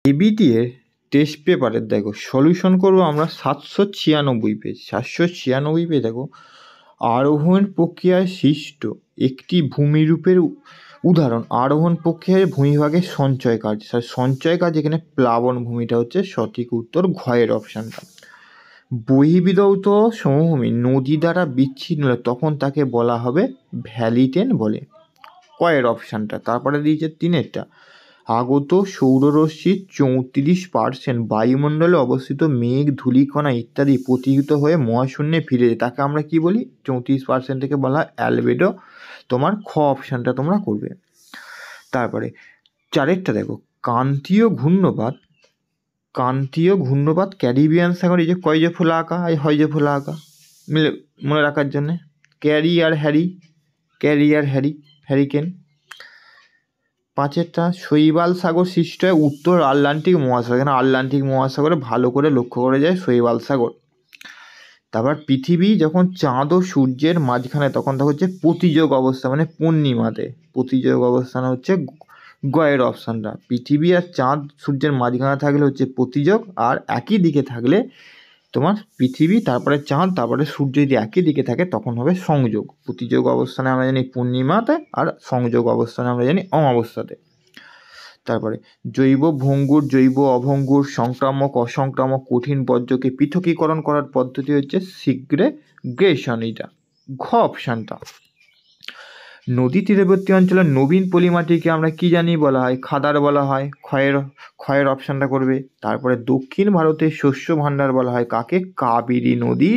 ABT এর test পেপারের দেখো সলিউশন করবো আমরা 796 পেজ। 796 পেজ দেখো, আরোহণ প্রক্রিয়ায় সৃষ্ট একটি ভূমিরূপের উদাহরণ। আরোহণ প্রক্রিয়ায় ভূমিভাগের সঞ্চয় কাজ। সঞ্চয় কাজ এখানে প্লাবন ভূমিটা হচ্ছে সঠিক উত্তর, ঘয়ের অপশানটা। বহির্বিধৌত সমভূমি নদী দ্বারা বিচ্ছিন্ন হলে তখন তাকে বলা হবে ভ্যালিটেন বলে, কয়ের অপশানটা। তারপরে দিয়েছে তিনেরটা, আগত সৌররশ্মির 34% বায়ুমণ্ডলে অবস্থিত মেঘ, ধূলিকণা ইত্যাদি প্রতিহিত হয়ে মহাশূন্যে ফিরে যায়, তাকে আমরা কি বলি? 34% থেকে বলা হয় অ্যালবেডো। তোমার খ অপশানটা তোমরা করবে। তারপরে চারেরটা দেখো, ক্রান্তীয় ঘূর্ণবাদ ক্যারিবিয়ান সাগর, এই যে কয় যে ফোলা আঁকা, এই হয় যে ফোলা আঁকা, মিলে মনে রাখার জন্যে, ক্যারি আর হ্যারিকেন। পাঁচেরটা, শৈবাল সাগর সৃষ্টি হয় উত্তর আটলান্টিক মহাসাগর, এখানে আটলান্টিক মহাসাগরে ভালো করে লক্ষ্য করে যায় শৈবাল সাগর। তারপর পৃথিবী যখন চাঁদ ও সূর্যের মাঝখানে তখন তা হচ্ছে প্রতিযোগ অবস্থা, মানে পূর্ণিমাতে প্রতিযোগ অবস্থান হচ্ছে গয়ের অপশানটা। পৃথিবী আর চাঁদ সূর্যের মাঝখানে থাকলে হচ্ছে প্রতিযোগ, আর একই দিকে থাকলে তোমার পৃথিবী তারপরে চাঁদ তারপরে সূর্য যদি একই দিকে থাকে তখন হবে সংযোগ। প্রতিযোগ অবস্থানে আমরা জানি পূর্ণিমাতে, আর সংযোগ অবস্থানে আমরা জানি অমাবস্যাতে। তারপরে জৈব ভঙ্গুর, জৈব অভঙ্গুর, সংক্রামক, অসংক্রামক, কঠিন বর্জ্যকে পৃথকীকরণ করার পদ্ধতি হচ্ছে সিগ্রেগেশন, এইটা ঘ অপশানটা। নদী তীরবর্তী অঞ্চলের নবীন পলিমাটিকে আমরা কি জানি বলা হয়? খাদার বলা হয়, ক্ষয়ের অপশানটা করবে। তারপরে দক্ষিণ ভারতের শস্য ভাণ্ডার বলা হয় কাকে? কাবেরী নদী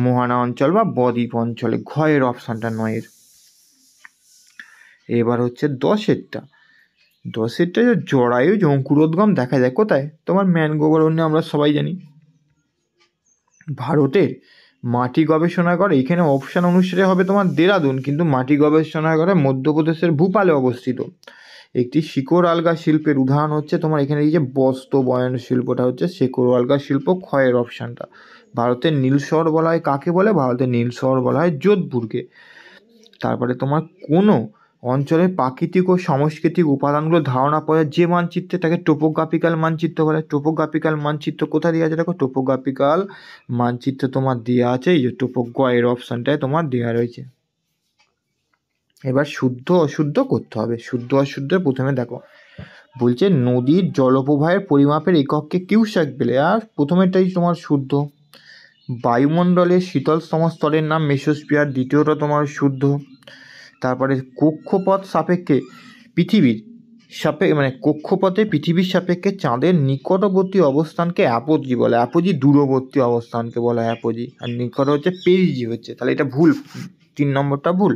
মোহনা অঞ্চল বা বদ্বীপ অঞ্চলে, ঘয়ের অপশানটা নয়ের। এবার হচ্ছে দশেরটা যে জরায়ুজ অঙ্কুরোদ্গম দেখা যায় কোথায়? তোমার ম্যানগ্রোভ অরণ্যে, আমরা সবাই জানি। ভারতের মাটি গবেষণাগার, এখানে অপশান অনুসারে হবে তোমার দেরাদুন, কিন্তু মাটি গবেষণাগারে মধ্যপ্রদেশের ভূপালে অবস্থিত। একটি শিকড় আলগা শিল্পের উদাহরণ হচ্ছে তোমার এখানে এই যে বস্ত্র বয়ন শিল্পটা হচ্ছে শিকড় আলগা শিল্প, ক্ষয়ের অপশানটা। ভারতের নীল শহর বলা হয় কাকে বলে? ভারতের নীল শহর বলা হয় যোধপুরকে। তারপরে তোমার কোনো অঞ্চলের প্রাকৃতিক ও সাংস্কৃতিক উপাদানগুলো ধারণা পাওয়া যে মানচিত্রে, তাকে টোপোগ্রাফিক্যাল মানচিত্র বলে। টোপোগ্রাফিক্যাল মানচিত্র কোথায় দেওয়া আছে? দেখো টোপোগ্রাফিক্যাল মানচিত্র তোমার দেওয়া আছে এই যে এর অপশানটায় তোমার দেওয়া রয়েছে। এবার শুদ্ধ অশুদ্ধ করতে হবে। শুদ্ধ অশুদ্ধের প্রথমে দেখো বলছে নদীর জলপ্রবাহের পরিমাপের একককে কিউসেক বলে, আর প্রথমেরটাই তোমার শুদ্ধ। বায়ুমণ্ডলের শীতলতম স্তরের নাম মেসোস্ফিয়ার, দ্বিতীয়টা তোমার শুদ্ধ। তারপরে কক্ষপথ সাপেক্ষে পৃথিবীর কক্ষপথে পৃথিবীর সাপেক্ষে চাঁদের নিকটবর্তী অবস্থানকে অ্যাপোজি বলে। অ্যাপোজি দূরবর্তী অবস্থানকে বলা হয় অ্যাপোজি, আর নিকট হচ্ছে পেরিজি হচ্ছে, তাহলে এটা ভুল, 3 নম্বরটা ভুল।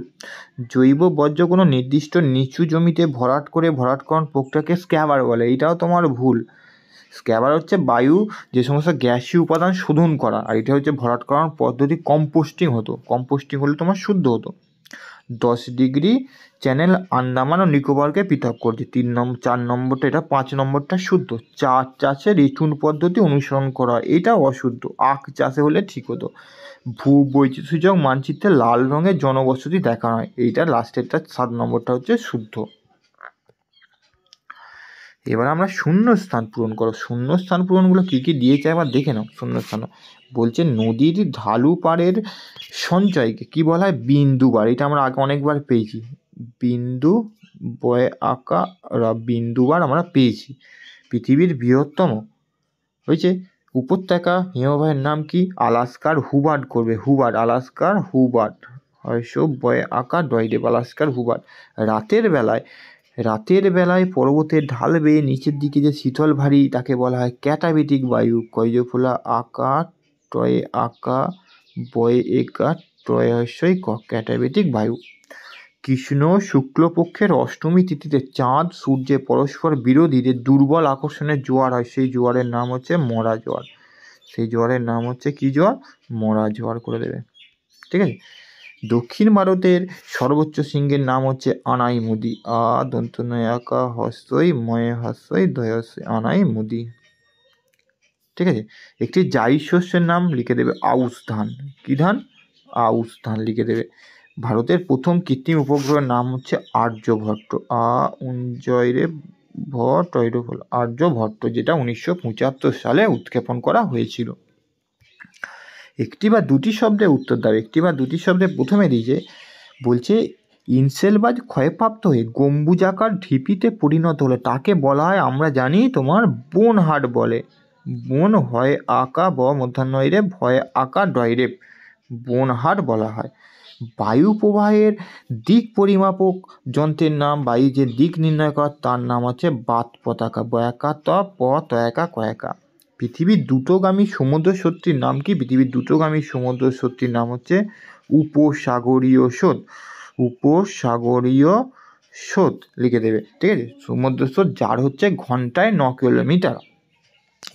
জৈব বর্জ্য কোনো নির্দিষ্ট নিচু জমিতে ভরাটকরণ প্রক্রিয়াকে স্ক্যাবার বলে, এটাও তোমার ভুল। স্ক্যাবার হচ্ছে বায়ু যে সমস্ত গ্যাসীয় উপাদান শোধন করা, আর এটা হচ্ছে ভরাটকরণ পদ্ধতি কম্পোস্টিং হতো, কম্পোস্টিং হলে তোমার শুদ্ধ হতো। 10 ডিগ্রি চ্যানেল আন্দামান ও নিকোবরকে পৃথক করছে, 4 নম্বরটা, এটা 5 নম্বরটা শুদ্ধ। চাষ চাষে রেচুন পদ্ধতি অনুসরণ করা, এটা অশুদ্ধ, আখ চাষে হলে ঠিক হতো। ভূবৈচিত্র্যসূচক মানচিত্রে লাল রঙের জনবসতি দেখানো হয়, এইটা লাস্টেরটা 7 নম্বরটা হচ্ছে শুদ্ধ। এবার আমরা শূন্যস্থান পূরণ করো। শূন্যস্থান পূরণগুলো কী কী দিয়েছে একবার দেখে নাও। শূন্যস্থান বলছে নদীর ঢালু পাড়ের সঞ্চয়কে কী বলা হয়? বিন্দুবার, এটা আমরা আগে অনেকবার পেয়েছি, বিন্দু বয়ে আঁকা বিন্দুবার আমরা পেয়েছি। পৃথিবীর বৃহত্তম হয়েছে উপত্যকা হিমবাহের নাম কি? আলাস্কার হুবার্ট করবে, হুবার্ট, আলাস্কার হুবার্ট, হয়তো বয়ে আঁকা ডয়ডেব, আলাস্কার হুবার্ট। রাতের বেলায় পর্বতের ঢাল বেয়ে নিচের দিকে যে শীতল ভারী তাকে বলা হয় ক্যাটাবেটিক বায়ু, কয়জোফোলা আঁকা টয়ে আঁকা বয়ে একা টয় হস্যই ক, ক্যাটাবেটিক বায়ু। কৃষ্ণ শুক্লপক্ষের অষ্টমী তিথিতে চাঁদ সূর্যে পরস্পর বিরোধীদের দুর্বল আকর্ষণের জোয়ার হয়, সেই জোয়ারের নাম হচ্ছে মরা জোয়ার। সেই জোয়ারের নাম হচ্ছে কি জোয়ার? মরা জোয়ার করে দেবে, ঠিক আছে। দক্ষিণ ভারতের সর্বোচ্চ শৃঙ্গের নাম হচ্ছে আনাইমুদি, দন্তনয়াকা হস্যই ময়ে হস্যই দয়স্যই, আনাইমুদি, ঠিক আছে। একটি জায়িদ শস্যের নাম লিখে দেবে আউশ ধান। কী ধান? আউশ ধান লিখে দেবে। ভারতের প্রথম কৃত্রিম উপগ্রহের নাম হচ্ছে আর্যভট্ট, উঞ্জয়রে আর্যভট্ট, যেটা 1975 সালে উৎক্ষেপণ করা হয়েছিল। একটি বা দুটি শব্দের উত্তর দাও। একটি বা দুটি শব্দের প্রথমে দিয়েছে, বলছে ইনসেলবাজ ক্ষয়প্রাপ্ত হয়ে গম্বুজাকার ঢিপিতে পরিণত হলে তাকে বলা হয়, আমরা জানি তোমার বোনহাট বলে। বোন হয় আঁকা ব মধ্যাহ্ন রে, ভয় আঁকা ডয়রে, বোনহাট বলা হয়। বায়ু প্রবাহের দিক পরিমাপক যন্ত্রের নাম, বায়ু যে দিক নির্ণয় কর তার নাম হচ্ছে বাত পতাকা, বয়াকা ত প তয়াকা কয়াকা। পৃথিবীর দ্রুতগামী সমুদ্র সত্যির নাম কি? পৃথিবীর দ্রুতগামী সমুদ্র সত্যির নাম হচ্ছে উপসাগরীয় স্রোত। উপসাগরীয় স্রোত লিখে দেবে, ঠিক আছে। সমুদ্র স্রোত যার হচ্ছে ঘন্টায় 9 কিলোমিটার।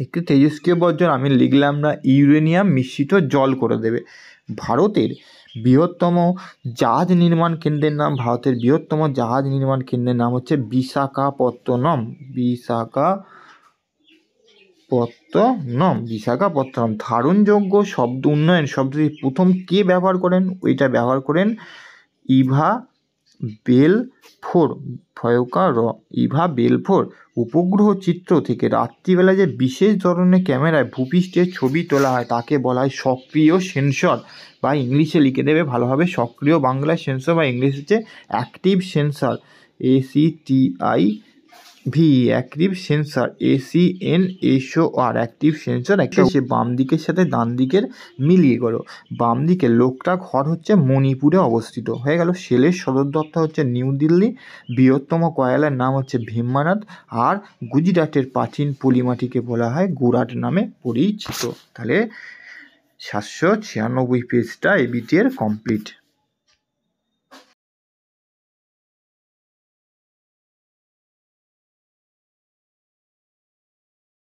একটি তেজস্ক্রিয় বর্জ্য আমি লিখলাম না, ইউরেনিয়াম মিশ্রিত জল করে দেবে। ভারতের বৃহত্তম জাহাজ নির্মাণ কেন্দ্রের নাম, ভারতের বৃহত্তম জাহাজ নির্মাণ কেন্দ্রের নাম হচ্ছে বিশাখাপত্তনম। বিশাখাপত্তনম। ধারণযোগ্য শব্দ উন্নয়ন শব্দটি প্রথম কে ব্যবহার করেন? ওইটা ব্যবহার করেন ইভা বেলফোর, ইভা বেলফোর। উপগ্রহ চিত্র থেকে রাত্রিবেলা যে বিশেষ ধরনের ক্যামেরায় ভূপৃষ্ঠের ছবি তোলা হয় তাকে বলা হয় সক্রিয় সেন্সর, বা ইংলিশে লিখে দেবে ভালোভাবে, সক্রিয় বাংলায় সেন্সর বা ইংলিশ হচ্ছে active sensor, ACTIV, active sensor, ACNSOR, active sensor. একটা সে বাম দিকের সাথে ডান দিকের মিলিয়ে করো। বাম দিকে লোকটাক হ্রদ হচ্ছে মণিপুরে অবস্থিত, হয়ে গেল। সেলের সদর দপ্তর হচ্ছে নিউ দিল্লি। বৃহত্তম কয়লার নাম হচ্ছে ভীমনাথ। আর গুজরাটের প্রাচীন পলিমাটিকে বলা হয় গুরাট নামে পরিচিত। তাহলে 796 পেজটা এবিটি এর কমপ্লিট।